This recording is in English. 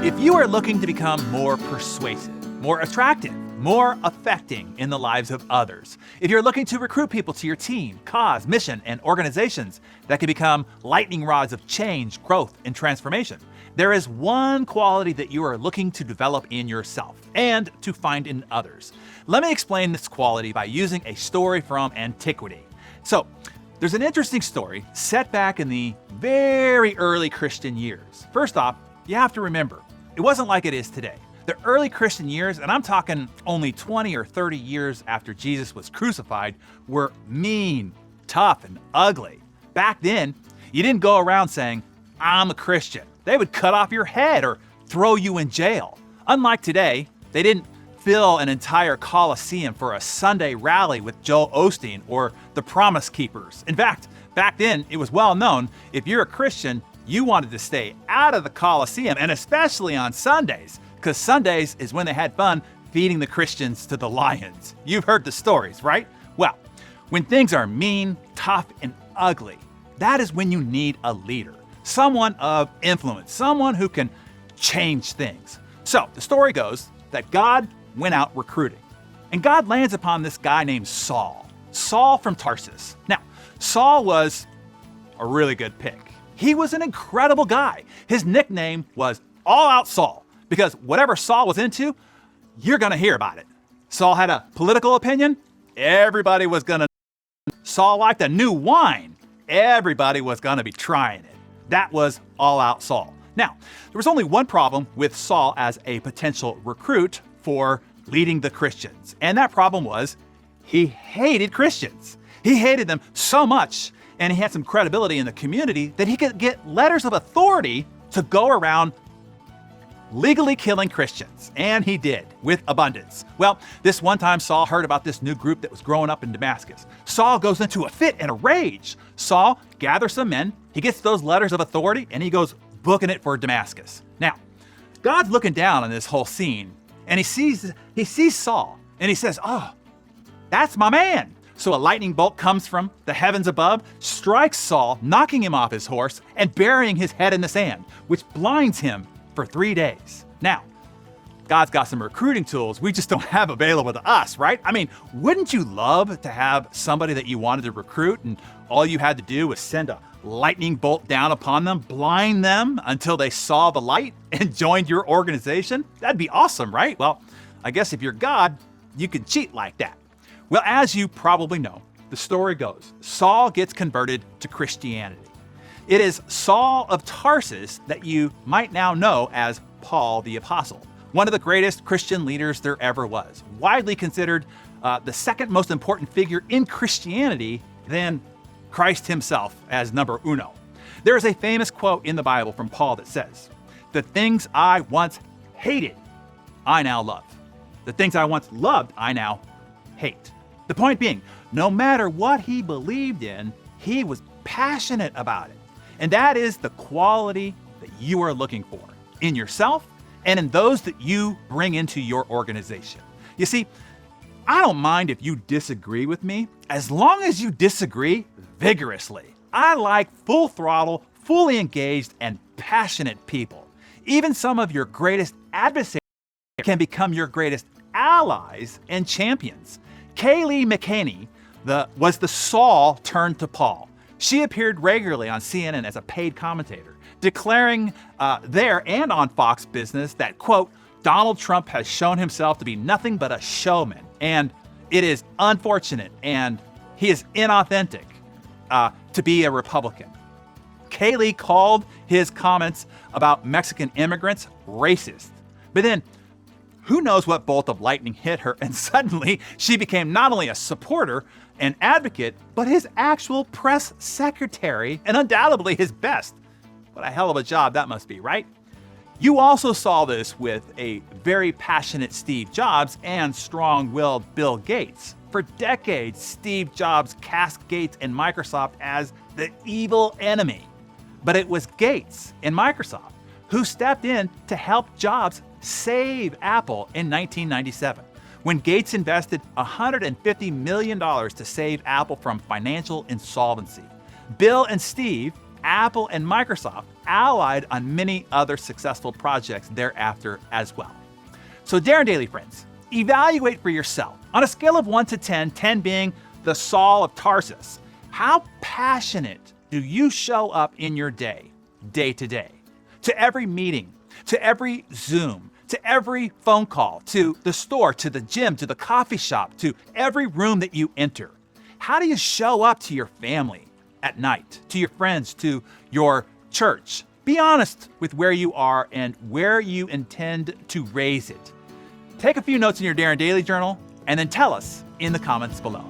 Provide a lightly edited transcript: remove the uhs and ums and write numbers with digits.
If you are looking to become more persuasive, more attractive, more affecting in the lives of others, if you're looking to recruit people to your team, cause, mission, and organizations that can become lightning rods of change, growth, and transformation, there is one quality that you are looking to develop in yourself and to find in others. Let me explain this quality by using a story from antiquity. So, there's an interesting story set back in the very early Christian years. First off, you have to remember, it wasn't like it is today. The early Christian years, and I'm talking only 20 or 30 years after Jesus was crucified, were mean, tough, and ugly. Back then, you didn't go around saying, "I'm a Christian." They would cut off your head or throw you in jail. Unlike today, they didn't fill an entire Coliseum for a Sunday rally with Joel Osteen or the Promise Keepers. In fact, back then, it was well known, if you're a Christian, you wanted to stay out of the Coliseum, and especially on Sundays, because Sundays is when they had fun feeding the Christians to the lions. You've heard the stories, right? Well, when things are mean, tough, and ugly, that is when you need a leader, someone of influence, someone who can change things. So the story goes that God went out recruiting, and God lands upon this guy named Saul from Tarsus. Now, Saul was a really good pick. He was an incredible guy. His nickname was All Out Saul, because whatever Saul was into, you're gonna hear about it. Saul had a political opinion, everybody was gonna. Saul liked a new wine, everybody was gonna be trying it. That was All Out Saul. Now, there was only one problem with Saul as a potential recruit for leading the Christians, and that problem was he hated Christians. He hated them so much, and he had some credibility in the community that he could get letters of authority to go around legally killing Christians, and he did, with abundance. Well, this one time Saul heard about this new group that was growing up in Damascus. Saul goes into a fit and a rage. Saul gathers some men, he gets those letters of authority, and he goes booking it for Damascus. Now, God's looking down on this whole scene, and he sees Saul, and he says, "Oh, that's my man." So a lightning bolt comes from the heavens above, strikes Saul, knocking him off his horse and burying his head in the sand, which blinds him for 3 days. Now, God's got some recruiting tools we just don't have available to us, right? I mean, wouldn't you love to have somebody that you wanted to recruit and all you had to do was send a lightning bolt down upon them, blind them until they saw the light and joined your organization? That'd be awesome, right? Well, I guess if you're God, you can cheat like that. Well, as you probably know, the story goes, Saul gets converted to Christianity. It is Saul of Tarsus that you might now know as Paul the Apostle, one of the greatest Christian leaders there ever was, widely considered the second most important figure in Christianity than Christ himself as number uno. There is a famous quote in the Bible from Paul that says, "The things I once hated, I now love. The things I once loved, I now hate." The point being, no matter what he believed in, he was passionate about it. And that is the quality that you are looking for in yourself and in those that you bring into your organization. You see, I don't mind if you disagree with me, as long as you disagree vigorously. I like full throttle, fully engaged, and passionate people. Even some of your greatest adversaries can become your greatest allies and champions. Kaylee McInenney was the Saul turned to Paul. She appeared regularly on CNN as a paid commentator, declaring there and on Fox Business that, quote, "Donald Trump has shown himself to be nothing but a showman, and it is unfortunate, and he is inauthentic to be a Republican." Kaylee called his comments about Mexican immigrants racist. But then, who knows what bolt of lightning hit her, and suddenly she became not only a supporter and advocate, but his actual press secretary, and undoubtedly his best. What a hell of a job that must be, right? You also saw this with a very passionate Steve Jobs and strong-willed Bill Gates. For decades, Steve Jobs cast Gates and Microsoft as the evil enemy. But it was Gates and Microsoft who stepped in to help Jobs save Apple in 1997, when Gates invested $150 million to save Apple from financial insolvency. Bill and Steve Apple and Microsoft allied on many other successful projects thereafter as well. So Darren Daily friends, evaluate for yourself. On a scale of 1 to 10, 10 being the Saul of Tarsus, how passionate do you show up in your day to day? To every meeting, to every Zoom, to every phone call, to the store, to the gym, to the coffee shop, to every room that you enter. How do you show up to your family at night, to your friends, to your church? Be honest with where you are and where you intend to raise it. Take a few notes in your Darren Daily Journal and then tell us in the comments below.